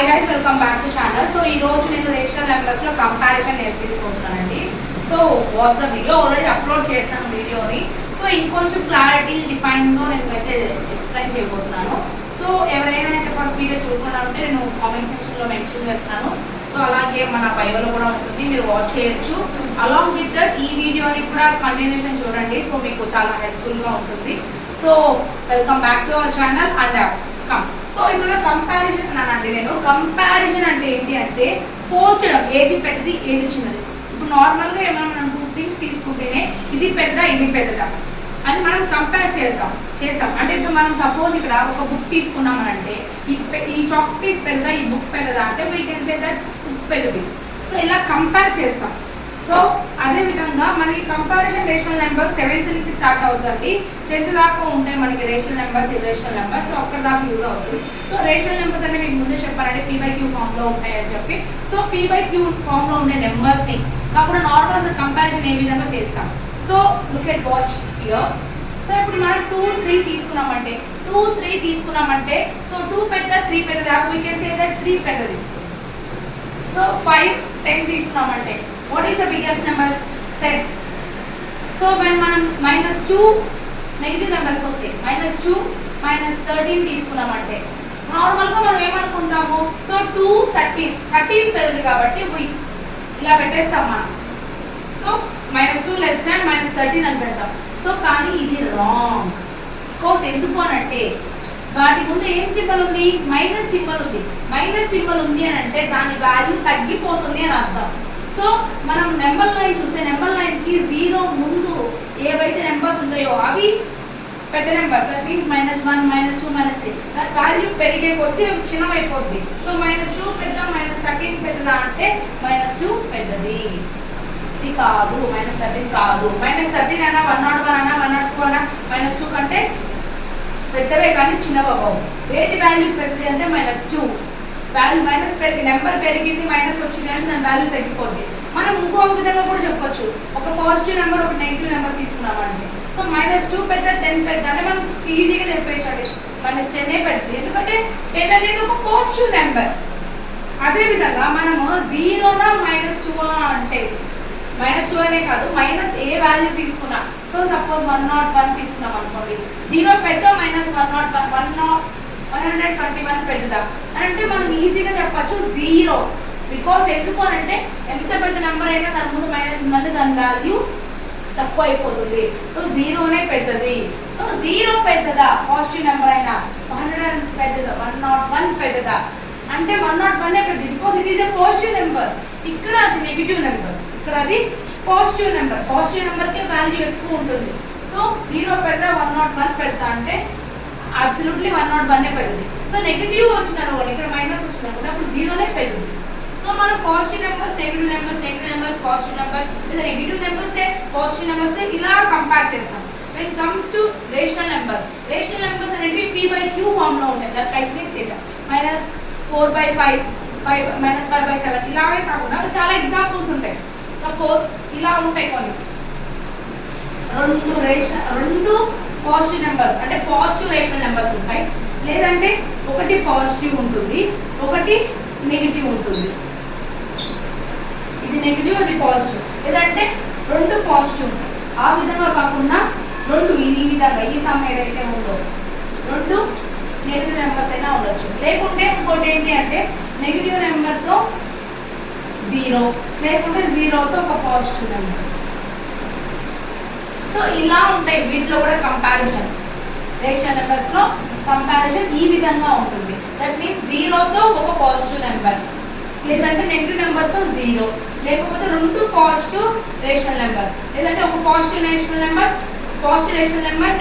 Hi guys, welcome back to channel. So ఈ రోజు నేను రేషనల్ నెంబర్స్ లో కంపారిజన్ నేర్పించబోతున్నానండి. So WhatsApp video already upload చేశాను వీడియోని. సో ఇంకొంచెం క్లారిటీ డిఫైన్ తో నేను అయితే ఎక్స్ప్లెయిన్ చేయబోతున్నాను. సో ఎవరైనా అయితే ఫస్ట్ వీడియో చూడకుండా ఉంటే నేను కామెంట్ సెక్షన్ లో మెన్షన్ చేస్తాను. సో అలాగే మన బయోలో కూడా ఉంటుంది, మీరు వాచ్ చేయొచ్చు. అలాంగ్ విత్ దట్ ఈ వీడియోని కూడా కంటిన్యూషన్ చూడండి. సో మీకు చాలా హెల్ప్ఫుల్ గా ఉంటుంది. So welcome back to our channel and come. So ఇప్పుడు కంపారిజన్ అన్నానండి నేను. కంపారిజన్ అంటే ఏంటి అంటే పోల్చడం, ఏది పెద్దది ఏది చిన్నది. ఇప్పుడు నార్మల్గా ఏమైనా మనం 2 థింగ్స్ తీసుకుంటేనే ఇది పెద్దదా ఇది పెద్దదా అని మనం కంపేర్ చేస్తాం. అంటే ఇప్పుడు మనం సపోజ్ ఇక్కడ ఒక బుక్ తీసుకున్నామనంటే ఈ చాక్ పీస్ పెద్దదా ఈ బుక్ పెద్దదా అంటే we can say that book పెద్దది. సో ఇలా కంపేర్ చేస్తాం. సో అదేవిధంగా మనకి కంపారిజన్ రేషనల్ నెంబర్స్ 7th నుంచి స్టార్ట్ అవుతుంది. 10th దాకా ఉంటాయి మనకి rational numbers, irrational numbers. So అక్కడ దాకా యూజ్ అవుతుంది. సో రేషనల్ నెంబర్స్ అంటే మీకు ముందే చెప్పాలంటే P/Q ఫామ్లో ఉంటాయని చెప్పి. సో P/Q ఫామ్లో ఉండే నెంబర్స్ని అప్పుడు నార్మల్ కంపారిజన్ ఏ విధంగా చేస్తాం. So look at watch here. So ఇప్పుడు మనం 2, 3 తీసుకున్నామంటే 2, 3 తీసుకున్నామంటే సో 2 పెద్ద 3 పెద్దదా, వీ కెన్ సే దట్ 3 పెద్దది. సో 5, 10 తీసుకున్నామంటే what is the biggest number? 10. so when మనం -2 నెగటివ్ నెంబర్స్ వస్తాయి. -2 -13 తీసుకున్నామంటే నార్మల్గా మనం ఏమనుకుంటాము, సో 2, 13 పెద్దది కాబట్టి ఇలా పెట్టేస్తాం మనం. సో -2 -13 అని పెడతాం. సో కానీ ఇది రాంగ్. బికాస్ ఎందుకు అనంటే వాటి ముందు ఏం సింబల్ ఉంది, మైనస్ సింబల్ ఉంది. మైనస్ సింబల్ ఉంది అని అంటే దాని వాల్యూ తగ్గిపోతుంది అని అర్థం. సో మనం నెంబర్ లైన్ చూస్తే నెంబర్ లైన్కి 0 ముందు ఏవైతే నెంబర్స్ ఉంటాయో అవి పెద్ద numbers. That means -1 -2 -3 that value పెరిగే కొద్దీ అవి చిన్నమైపోద్ది. సో -2 పెద్ద -13 పెద్దదా అంటే -2 పెద్దది. ఇది కాదు, -13 కాదు. -13 అయినా 101 అయినా 102 అయినా -2 కంటే పెద్దవే కానీ చిన్నవవు. వేటి వాల్యూ పెద్దది అంటే -2. వాల్యూ మైనస్ పెరిగి నెంబర్ పెరిగింది మైనస్ వచ్చింది అంటే దాని వాల్యూ తగ్గిపోద్ది. మనం ఇంకో విధంగా కూడా చెప్పొచ్చు. ఒక పాజిటివ్ నెంబర్ ఒక నెగిటివ్ నెంబర్ తీసుకున్నామంటే సో -2 పెద్ద 10 పెద్ద అంటే మనం ఈజీగా చెప్పేయచ్చండి -10 పెద్దది. ఎందుకంటే 10 అనేది ఒక పాజిటివ్ నెంబర్. అదేవిధంగా మనము 0నా -2 అంటే -2 అనే కాదు మైనస్ ఏ వాల్యూ తీసుకున్నా. సో సపోజ్ 101 తీసుకున్నాం అనుకోండి, 0 పెద్ద -121 పెద్దదా అంటే మనం ఈజీగా చెప్పచ్చు 0. బికాస్ ఎందుకు అంటే ఎంత పెద్ద నెంబర్ అయినా దాని ముందు మైనస్ ఉందంటే దాని వాల్యూ తక్కువ అయిపోతుంది. సో 0నే పెద్దది. సో 0 పెద్దదా పాజిటివ్ నెంబర్ అయినా, 100 పెద్దదా, 101 పెద్దదా అంటే 101 పెద్దది. Because it is a positive number. ఇక్కడ అది నెగిటివ్ నెంబర్, ఇక్కడ అది పాజిటివ్ నెంబర్. పాజిటివ్ నెంబర్కి వాల్యూ ఎక్కువ ఉంటుంది. సో 0 పెద్ద 101 పెద్ద అంటే అబ్సల్యూట్లీ 101 పెద్దది. సో నెగిటివ్ వచ్చినారు ఇక్కడ మైనస్ వచ్చినప్పుడు అప్పుడు 0నే పెద్దది. సో మనం positive numbers negative numbers positive numbers లేదా నెగిటివ్ నెంబర్స్ పాజిటివ్ నెంబర్స్ ఇలా కంపేర్ చేస్తాం. When comes to rational numbers అనేవి P/Q ఫామ్లో ఉంటాయి. దట్ మీన్స్ ఇట్ -4/5 -5/7 ఇలాగే కాకుండా చాలా ఎగ్జాంపుల్స్ ఉంటాయి. సపోజ్ ఇలా ఉంటాయి కొన్ని 2 పాజిటివ్ నెంబర్స్ అంటే పాజిటివ్ రేషనల్ నెంబర్స్ ఉంటాయి. లేదంటే ఒకటి పాజిటివ్ ఉంటుంది, ఒకటి నెగిటివ్ ఉంటుంది. ఇది నెగిటివ్ అది పాజిటివ్. లేదంటే 2 పాజిటివ్ ఉంటాయి. ఆ విధంగా కాకుండా 2 ఈ విధంగా ఈ సమ్ ఏదైతే ఉందో 2 నెగిటివ్ నెంబర్స్ అయినా ఉండొచ్చు. లేకుంటే ఇంకోటి ఏంటి అంటే నెగిటివ్ నెంబర్తో 0 లేకుంటే 0తో ఒక పాజిటివ్ నెంబర్. సో ఇలా ఉంటాయి. వీటిలో కూడా కంపారిజన్ రేషనల్ నెంబర్స్లో కంపారిజన్ ఈ విధంగా ఉంటుంది. దట్ మీన్స్ 0తో ఒక పాజిటివ్ నెంబర్, లేదంటే నెగిటివ్ నెంబర్తో 0, లేకపోతే 2 పాజిటివ్ రేషనల్ నెంబర్స్, లేదంటే ఒక positive rational number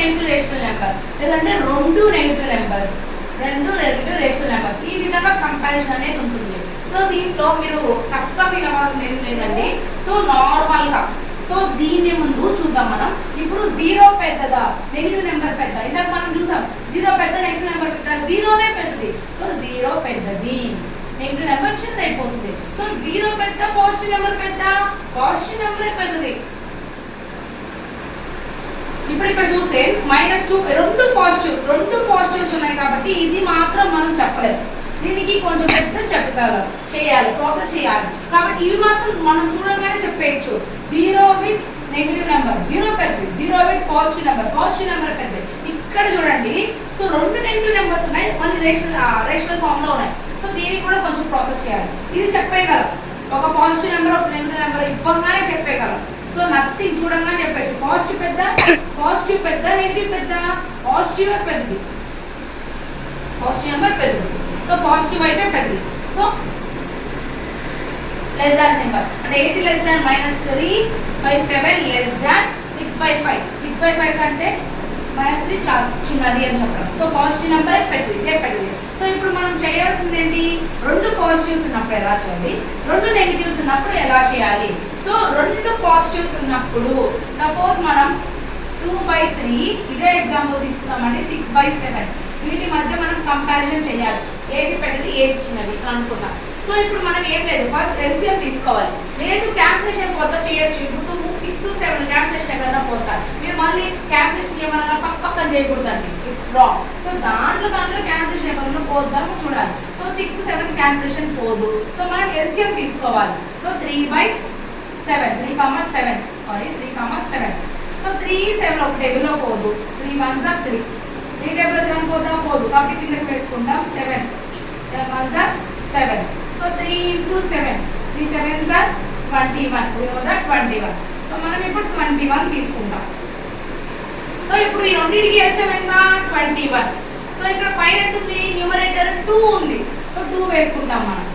negative rational number, లేదంటే 2 negative numbers, 2 negative rational numbers. ఈ విధంగా కంపారిజన్ అనేది ఉంటుంది. సో దీంట్లో మీరు టఫ్గా ఫీల్ అవ్వాల్సింది ఏం లేదండి. సో నార్మల్గా సో దీన్ని ముందు చూద్దాం మనం. ఇప్పుడు 0 పెద్దదా నెగిటివ్ నెంబర్ పెద్ద, ఇందాక మనం చూసాం 0 పెద్ద నెగిటివ్ నెంబర్ పెద్ద, 0నే పెద్దది. సో 0 పెద్దది, నెగిటివ్ నెంబర్ చిన్నది అయిపోతుంది. సో 0 పెద్ద పాజిటివ్ నెంబర్ పెద్ద, పాజిటివ్ నెంబరే పెద్దది. ఇప్పుడు ఇక్కడ చూస్తే -2 2 పాజిటివ్స్ ఉన్నాయి కాబట్టి ఇది మాత్రం మనం చెప్పలేదు. దీనికి కొంచెం పెద్ద చెప్పగలం, చేయాలి, ప్రాసెస్ చేయాలి. కాబట్టి ఇవి మాత్రం మనం చూడగానే చెప్పేయచ్చు. 0 విత్ నెగిటివ్ నెంబర్ 0 పెద్దది, 0 విత్ పాజిటివ్ నెంబర్ పెద్దది. ఇక్కడ చూడండి, సో 2 నెగిటివ్ నెంబర్స్ ఉన్నాయి, మళ్ళీ రేషనల్ ఫామ్ లో ఉన్నాయి. సో దీనికి కూడా కొంచెం ప్రాసెస్ చేయాలి. ఇది చెప్పేయగలం, ఒక పాజిటివ్ నెంబర్ ఒక నెగిటివ్ నెంబర్ ఇవ్వగానే చెప్పేయగలం. సో నథింగ్ చూడంగానే చెప్పచ్చు. పాజిటివ్ పెద్ద నెగిటివ్ పెద్ద, పాజిటివ్ పెద్దది, పాజిటివ్ నెంబర్ పెద్దది. సో పాజిటివ్ అయితే పెద్దది. సో లెస్ దాన్ సింబల్ అంటే 80 లెస్ దాన్ -3/7 లెస్ దాన్ 6/5. 6/5 కంటే -3 చాలా చిన్నది అని చెప్పడం. సో పాజిటివ్ నెంబర్ పెద్దది, ఇదే పెద్దది. సో ఇప్పుడు మనం చేయాల్సింది ఏంటి, 2 పాజిటివ్స్ ఉన్నప్పుడు ఎలా చేయాలి, 2 నెగిటివ్స్ ఉన్నప్పుడు ఎలా చేయాలి. సో 2 పాజిటివ్స్ ఉన్నప్పుడు సపోజ్ మనం 2/3, ఇదే ఎగ్జాంపుల్ తీసుకుందామండి, 6/7. వీటి మధ్య మనం కంపారిజన్ చేయాలి, ఏది పెద్దది ఏది చిన్నది అనుకుందాం. సో ఇప్పుడు మనం ఏం లేదు, ఫస్ట్ ఎల్సిఎం తీసుకోవాలి. లేదు క్యాన్సిలేషన్ పోతా చేయొచ్చు. ఇప్పుడు 6, 7 క్యాన్సిలేషన్ ఎక్కడైనా పోతారు, మీరు మళ్ళీ క్యాన్సిలేషన్ ఏమైనా పక్కన చేయకూడదండి, ఇట్స్ రాంగ్. సో దాంట్లో క్యాన్సిలేషన్ ఏమైనా పోద్దాము చూడాలి. సో 6, 7 క్యాన్సిలేషన్ పోదు. సో మనం ఎల్సిఎం తీసుకోవాలి. సో 3/7, 3,7 సో 3, 7 ఒక టేబుల్లో పోదు, 3 1s are 3, 3 టేబుల్లో 7 పోదు, కాబట్టి కిందకి వేసుకుంటాం 7, 7 1s are 7. So 3 into 7, 3 7s are 21, we know that 21. So మనం ఇప్పుడు 21 తీసుకుంటాం. సో ఇప్పుడు ఈ రెండింటికి ఎల్సిఎం ఎంత, 21. సో ఇక్కడ పైన ఎంత ఉంది, న్యూమరేటర్ 2 ఉంది. సో 2 వేసుకుంటాం మనం.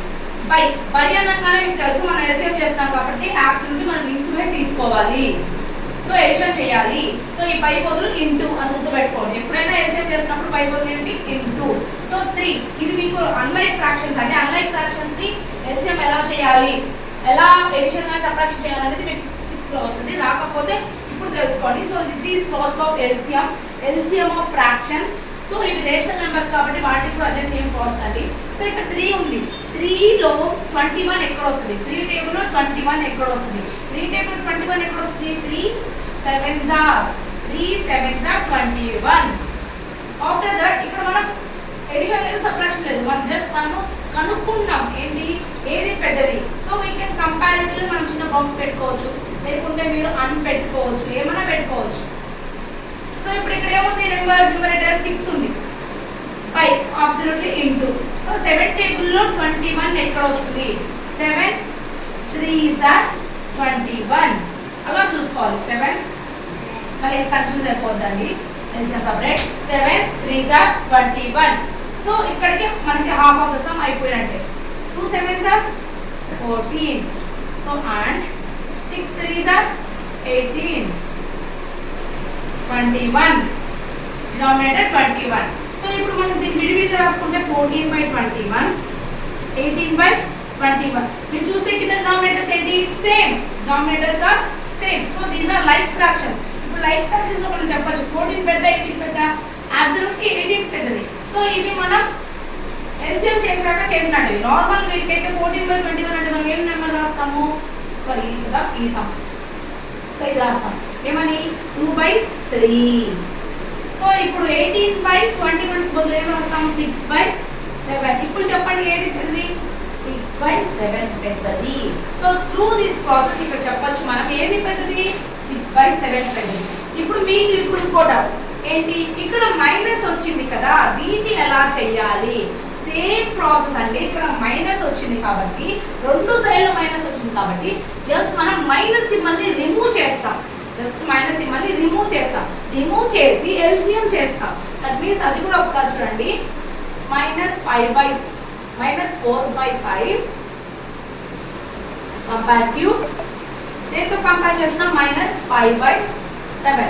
బై అనగానే మీకు తెలుసు మనం ఎల్సిఎం చేస్తాం కాబట్టి యాబ్సల్యూట్లీ మనం ఇంటూనే తీసుకోవాలి. సో ఎడిషన్ చేయాలి. సో ఈ పై బదులు ఇంటూ అని గుర్తుపెట్టుకోండి. ఎప్పుడైనా ఎల్సిఎం చేసినప్పుడు పై బదులు ఏంటి, ఇంటూ. సో 3, ఇది మీకు అన్లైక్ ఫ్రాక్షన్స్ అంటే అన్లైక్ ఫ్రాక్షన్స్ ని ఎల్సిఎం ఎలా చేయాలి, ఎలా ఎడిషన్ గా సబ్ట్రాక్షన్ చేయాలనేది మీకు 6 లో వస్తుంది. రాకపోతే ఇప్పుడు తెలుసుకోండి. So it is process of LCM of fractions. So ఇవి రేషనల్ నెంబర్స్ కాబట్టి వాటికి కూడా అదే సేమ్ ప్రాసెస్ అండి. సో ఇక్కడ 3 ఉంది, 3లో 21 ఎక్కడ వస్తుంది, 3 టేబుల్లో 21 ఎక్కడ వస్తుంది, 3 టేబుల్ 21 ఎక్కడ వస్తుంది, 3 7s are 21. ఆఫ్టర్ దట్ ఇక్కడ మనం ఎడిషన్ లేదు, సబ్ట్రాక్షన్ లేదు, మనం జస్ట్ మనము కనుక్కుంటాం ఏంటి ఏది పెద్దది. సో వీ కెన్ కంపారిటివ్లీ మనం చిన్న బాక్స్ పెట్టుకోవచ్చు, లేకుంటే మీరు పెట్టుకోవచ్చు, ఏమైనా పెట్టుకోవచ్చు. సో ఇప్పుడు ఇక్కడ ఏముంది, నెంబర్ న్యూమరేటర్ 6 ఉంది, పై అబ్సల్యూట్లీ ఇంటూ. సో 7 టేబుల్లో 21 ఎక్కడ వస్తుంది, 7 3s are 21. అలా చూసుకోవాలి. 7 మళ్ళీ కన్ఫ్యూజ్ అయిపోద్దండి, సపరేట్. 7 3s are 21. సో ఇక్కడికి మనకి హాఫ్ ఆఫ్ ద సమ్ అయిపోయినట్టే. 2 7s are 14. So and 6 3s are 18, 21, denominator 21. So ఇప్పుడు మనం దీన్ని విడివిడిగా రాసుకుంటే 14/21, 18/21. మీరు చూస్తే కింద డినామినేటర్స్ ఏంటి, same, denominators are same. So these are like fractions. ఇప్పుడు లైక్ ఫ్రాక్షన్స్ లో మనం చెప్పొచ్చు 14 పెద్ద 18 పెద్ద, అబ్సల్యూట్లీ 18 పెద్దది. సో ఇవి మనం ఎల్సిఎం చేశాక చేసినట్టు. నార్మల్ వీటికైతే 14/21 అంటే మనం ఏం నెంబర్ రాస్తాము, సారీ కదా ఈ సమ్. సో ఇది రాస్తాం ఏమని, 2/3. సో ఇప్పుడు 18/21 బదులు ఏం రాస్తాం, 6/7. ఇప్పుడు చెప్పండి ఏది పెద్దది, 6/7 పెద్దది. సో త్రూ దిస్ ప్రాసెస్ ఇక్కడ చెప్పొచ్చు మనం ఏది పెద్దది, 6/7 పెద్దది. ఇప్పుడు మీకు ఇప్పుడు కూడా ఏంటి, ఇక్కడ మైనస్ వచ్చింది కదా, దీన్ని ఎలా చేయాలి, సేమ్ ప్రాసెస్ అండి. ఇక్కడ మైనస్ వచ్చింది కాబట్టి, 2 సైడ్లో మైనస్ వచ్చింది కాబట్టి జస్ట్ మనం మైనస్ సింబల్ని రిమూవ్ చేస్తాం. రిమూవ్ చేసి ఎల్సిఎం చేస్తాం. దట్ మీన్స్ అది కూడా ఒకసారి చూడండి, -4/5 కంపారిటివ్ దేంతో కంపేర్ చేస్తున్నాం, -5/7.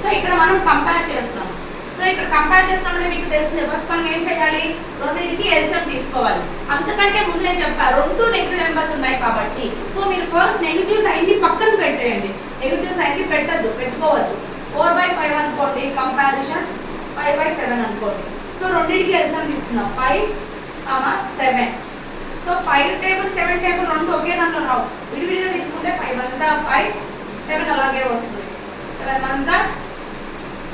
సో ఇక్కడ మనం కంపేర్ చేస్తున్నాం. సో ఇక్కడ కంపేర్ చేస్తామంటే మీకు తెలిసిందే, ఫస్ట్ మనం ఏం చేయాలి, రెండింటికి ఎల్సిఎం తీసుకోవాలి. అంతకంటే ముందు నేను చెప్పాను 2 నెగిటివ్ నెంబర్స్ ఉన్నాయి కాబట్టి. సో మీరు ఫస్ట్ నెగిటివ్ సైన్ని పక్కన పెట్టేయండి, నెగిటివ్ సైన్ని పెట్టుకోవద్దు. 4/5 అనుకోండి, కంపారిజన్ 5/7 అనుకోండి. సో రెండింటికి ఎల్సిఎం తీసుకున్నాం, 5, 7. సో 5 టేబుల్ 7 టేబుల్ 2 ఒకే దాంట్లో రావు, విడివిడిగా తీసుకుంటే 5 1s are 5, 7 అలాగే వస్తుంది. 7 1s are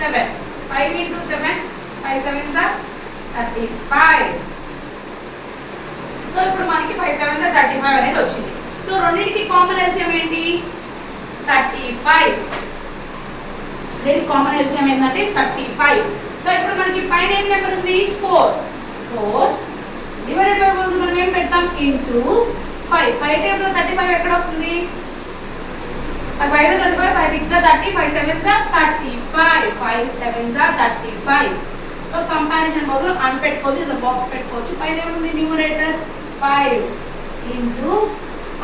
7, 5 into 7, 5 7s are 35. So ఇప్పుడు మనకి కామన్ ఎల్సిఎం ఏంటి 35. రెండిటి కామన్ ఎల్సిఎం ఏంటంటే 35. సో ఇప్పుడు మనకి పైన ఏం నెంబర్ ఉంది 4 డివైడెడ్ బై బదులు మనం ఏం పెడతాం ఇంటూ 5 టేబుల్ లో 35 ఎక్కడ వస్తుంది 5 35 5 6 30 5 7 35 5 7 35. సో కంపారిజన్ బదులు అన్ పెట్టుకోవచ్చు ఇది బాక్స్ పెట్టుకోవచ్చు. పైన ఏముంది న్యూమరేటర్ 5 ఇంటూ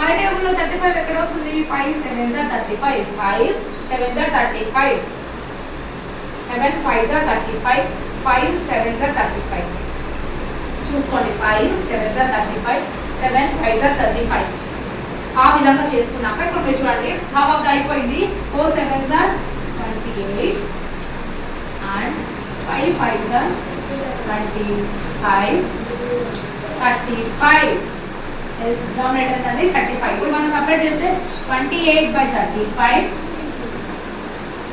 5 టేబుల్ లో 35 ఎక్కడ వస్తుంది 5 7 35 5 7 35 7 5 35 5 7 35. చూసుకోండి 5 7 35 7 5 35. ఆ విధంగా చేసుకున్నాక ఇప్పుడు మీరు చూడండి హాఫ్ అయిపోయింది 4 7 28 అండ్ 5 5 25 35. డినామినేటర్ అనేది 35. ఇప్పుడు మనం సపరేట్ చేస్తే 28/35.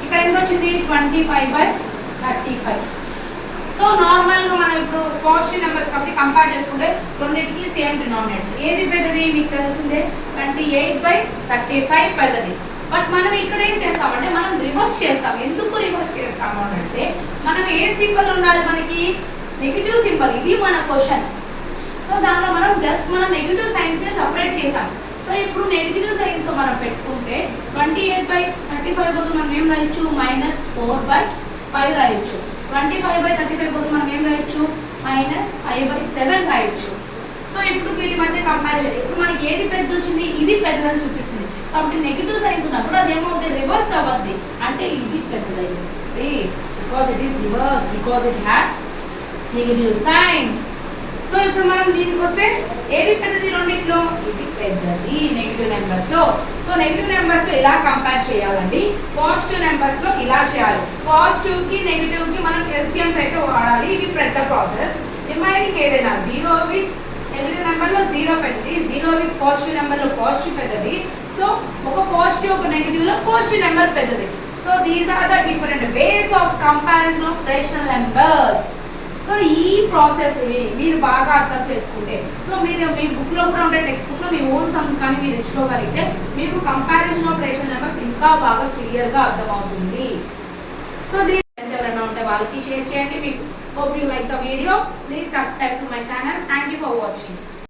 ఇక్కడ ఎంత వచ్చింది 25/35. సో నార్మల్ గా మనం ఇప్పుడు పాజిటివ్ నెంబర్స్ కాబట్టి కంపేర్ చేసుకుంటే రెండింటికి సేమ్ డినామినేటర్. ఏది పెద్దది మీకు తెలిసిందే 28/35 పెద్దది. బట్ మనం ఇక్కడ ఏం చేస్తామంటే మనం రివర్స్ చేస్తాం. ఎందుకు రివర్స్ చేస్తాము అంటే మనం ఏ సింబల్ ఉండాలి మనకి నెగిటివ్ సింబల్. ఇది మన క్వశ్చన్. సో దాంట్లో మనం జస్ట్ మనం నెగిటివ్ సైన్స్ ని సపరేట్ చేసాం. సో ఇప్పుడు నెగిటివ్ సైన్స్ తో మనం పెట్టుకుంటే 28/35 బదులు మనం ఏం రాయొచ్చు -4/5 రాయొచ్చు. 25/35 బదులు మనం ఏం రాయొచ్చు -5/7 రాయొచ్చు. సో ఇప్పుడు వీటి మధ్య కంపారిజన్ ఇప్పుడు మనకి ఏది పెద్ద వచ్చింది ఇది పెద్దదని చూపిస్తుంది. కాబట్టి నెగిటివ్ సైన్స్ ఉన్నప్పుడు అది ఏమవుతుంది రివర్స్ అవ్వద్ది. అంటే ఇది పెద్దదైంది because it is reverse because it has negative signs. So ఇప్పుడు మనం దీనికి వస్తే ఏది పెద్దది రెండిట్లో ఇది పెద్దది నెగిటివ్ నెంబర్స్ లో. సో నెగిటివ్ నెంబర్స్ లో ఇలా కంపేర్ చేయాలండి. పాజిటివ్ నెంబర్స్ లో ఇలా చేయాలి. పాజిటివ్ కి నెగిటివ్ కి మనం ఎల్సిఎంస్ అయితే వాడాలి. ఇవి పెద్ద ప్రాసెస్. రిమైనింగ్ ఏదైనా 0 విత్ నెగిటివ్ నెంబర్ లో 0 పెద్దది 0 విత్ పాజిటివ్ నెంబర్ లో పాజిటివ్ పెద్దది. సో ఒక పాజిటివ్ ఒక నెగిటివ్ లో పాజిటివ్ నెంబర్ పెద్దది. So these are the different ways of comparison of rational numbers. So ఈ ప్రాసెస్ మీరు బాగా అర్థం చేసుకుంటే సో మీరు మీ బుక్లో కూడా ఉంటే టెక్స్ట్ బుక్లో మీ ఓన్ సమ్స్ కానీ మీరు తెచ్చుకోగలిగితే మీకు కంపారిజన్ ఆఫ్ రేషనల్ నెంబర్స్ ఇంకా బాగా క్లియర్గా అర్థమవుతుంది. సో దీని ఎవరైనా ఉంటే వాళ్ళకి షేర్ చేయండి. మీకు hope you like the video. Please subscribe to my channel. Thank you for watching.